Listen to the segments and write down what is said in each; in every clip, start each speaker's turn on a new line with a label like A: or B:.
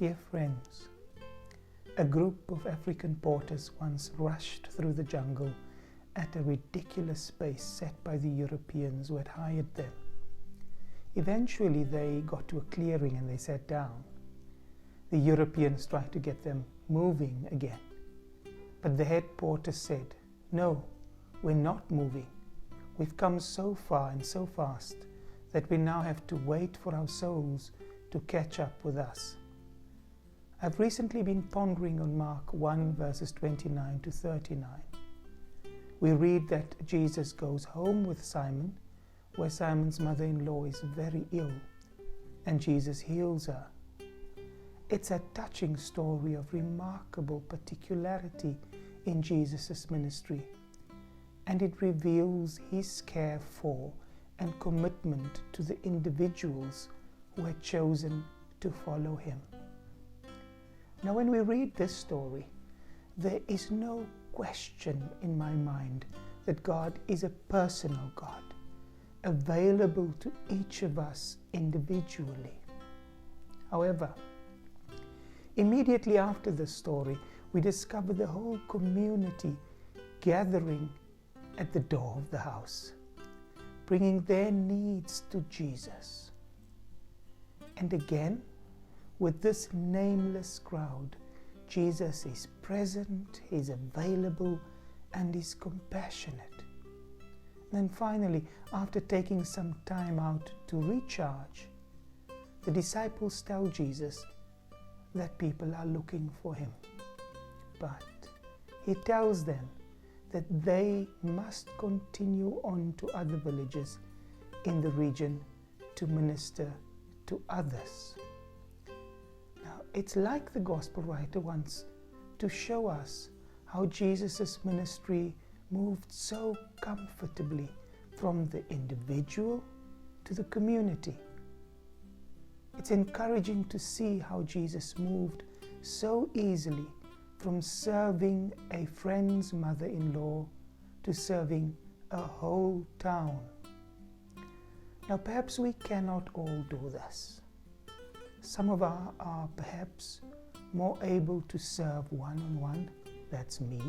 A: Dear friends, a group of African porters once rushed through the jungle at a ridiculous pace set by the Europeans who had hired them. Eventually they got to a clearing and they sat down. The Europeans tried to get them moving again, but the head porter said, "No, we're not moving. We've come so far and so fast that we now have to wait for our souls to catch up with us." I've recently been pondering on Mark 1 verses 29 to 39. We read that Jesus goes home with Simon, where Simon's mother-in-law is very ill, and Jesus heals her. It's a touching story of remarkable particularity in Jesus' ministry, and it reveals his care for and commitment to the individuals who had chosen to follow him. Now, when we read this story, there is no question in my mind that God is a personal God, available to each of us individually. However, immediately after this story, we discover the whole community gathering at the door of the house, bringing their needs to Jesus. And again, with this nameless crowd, Jesus is present, he's available, and is compassionate. Then finally, after taking some time out to recharge, the disciples tell Jesus that people are looking for him. But he tells them that they must continue on to other villages in the region to minister to others. Now, it's like the gospel writer wants to show us how Jesus' ministry moved so comfortably from the individual to the community. It's encouraging to see how Jesus moved so easily from serving a friend's mother-in-law to serving a whole town. Now, perhaps we cannot all do this. Some of us are perhaps more able to serve one-on-one, that's me,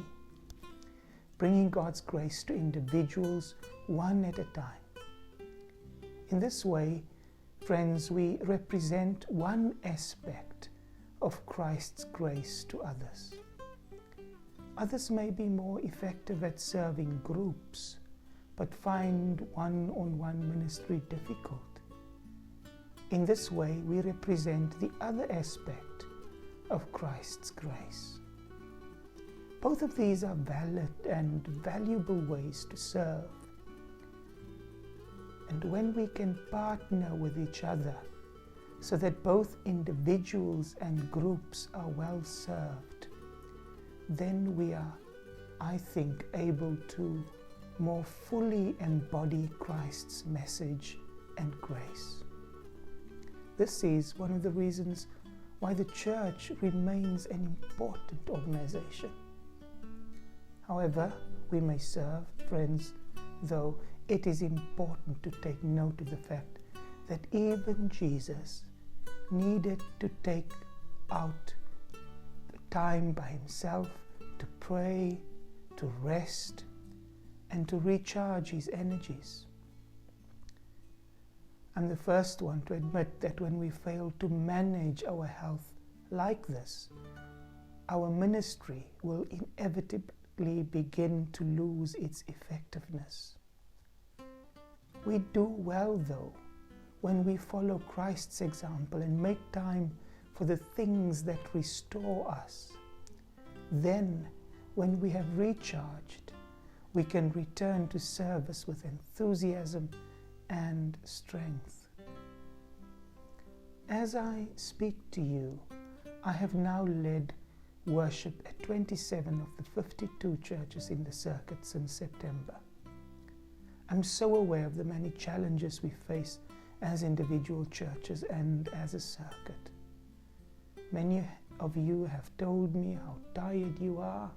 A: bringing God's grace to individuals one at a time. In this way, friends, we represent one aspect of Christ's grace to others. Others may be more effective at serving groups, but find one-on-one ministry difficult. In this way, we represent the other aspect of Christ's grace. Both of these are valid and valuable ways to serve. And when we can partner with each other so that both individuals and groups are well served, then we are, I think, able to more fully embody Christ's message and grace. This is one of the reasons why the church remains an important organization. However, we may serve, friends, though it is important to take note of the fact that even Jesus needed to take out time by himself to pray, to rest, and to recharge his energies. I'm the first one to admit that when we fail to manage our health like this, our ministry will inevitably begin to lose its effectiveness. We do well, though, when we follow Christ's example and make time for the things that restore us. Then, when we have recharged, we can return to service with enthusiasm and strength. As I speak to you, I have now led worship at 27 of the 52 churches in the circuit since September. I'm so aware of the many challenges we face as individual churches and as a circuit. Many of you have told me how tired you are,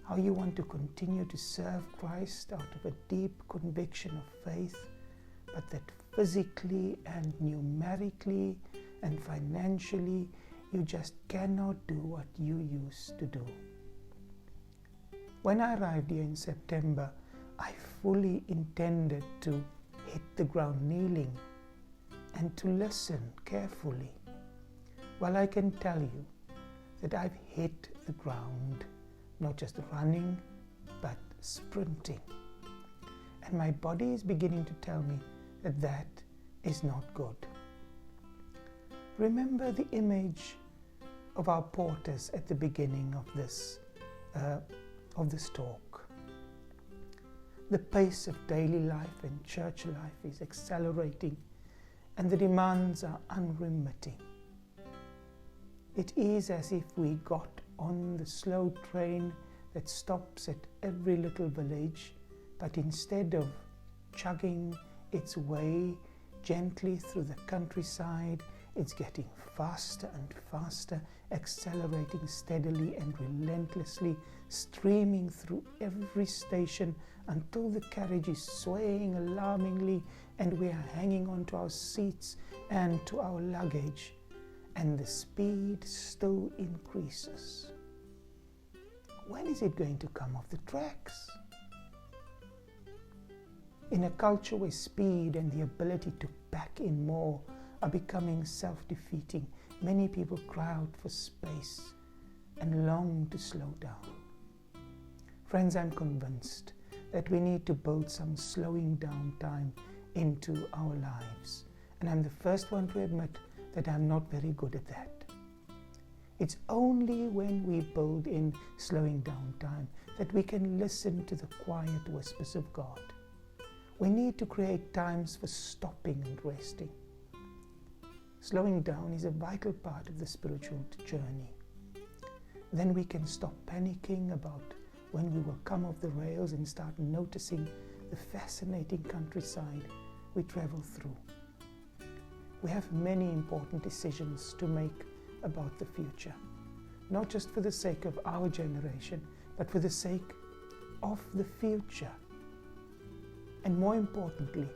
A: how you want to continue to serve Christ out of a deep conviction of faith, but that physically and numerically and financially You just cannot do what you used to do. When I arrived here in September, I fully intended to hit the ground kneeling and to listen carefully. Well, I can tell you that I've hit the ground, not just running, but sprinting. And my body is beginning to tell me that that is not good. Remember the image of our porters at the beginning of this talk. The pace of daily life and church life is accelerating, and the demands are unremitting. It is as if we got on the slow train that stops at every little village, but instead of chugging its way gently through the countryside, it's getting faster and faster, accelerating steadily and relentlessly, streaming through every station until the carriage is swaying alarmingly and we are hanging on to our seats and to our luggage, and the speed still increases. When is it going to come off the tracks? In a culture where speed and the ability to pack in more are becoming self-defeating, many people cry out for space and long to slow down. Friends, I'm convinced that we need to build some slowing down time into our lives. And I'm the first one to admit that I'm not very good at that. It's only when we build in slowing down time that we can listen to the quiet whispers of God. We need to create times for stopping and resting. Slowing down is a vital part of the spiritual journey. Then we can stop panicking about when we will come off the rails and start noticing the fascinating countryside we travel through. We have many important decisions to make about the future, not just for the sake of our generation, but for the sake of the future. And more importantly,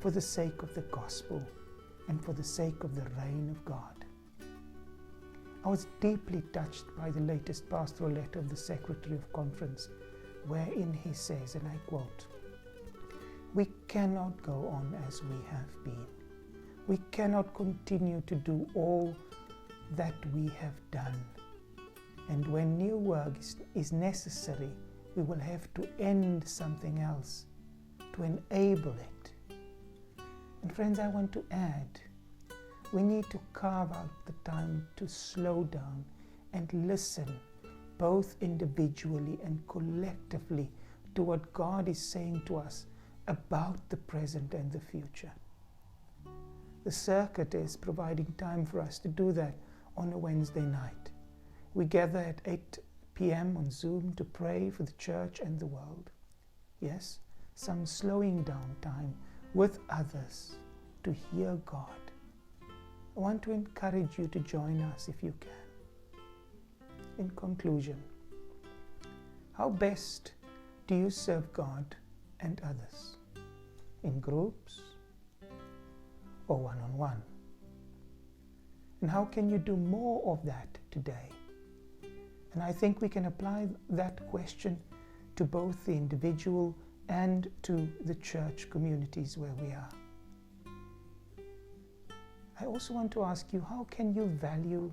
A: for the sake of the gospel and for the sake of the reign of God. I was deeply touched by the latest pastoral letter of the Secretary of Conference, wherein he says, and I quote, "We cannot go on as we have been. We cannot continue to do all that we have done. And when new work is necessary, we will have to end something else to enable it." And friends, I want to add, we need to carve out the time to slow down and listen, both individually and collectively, to what God is saying to us about the present and the future. The circuit is providing time for us to do that on a Wednesday night. We gather at 8 p.m. on Zoom to pray for the church and the world. Yes, some slowing down time with others to hear God. I want to encourage you to join us if you can. In conclusion, how best do you serve God and others? In groups or one-on-one? And how can you do more of that today? And I think we can apply that question to both the individual and to the church communities where we are. I also want to ask you, how can you value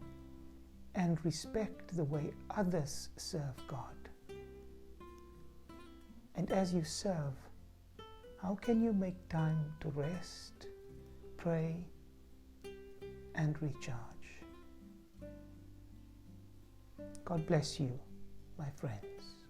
A: and respect the way others serve God? And as you serve, how can you make time to rest, pray, and recharge? God bless you, my friends.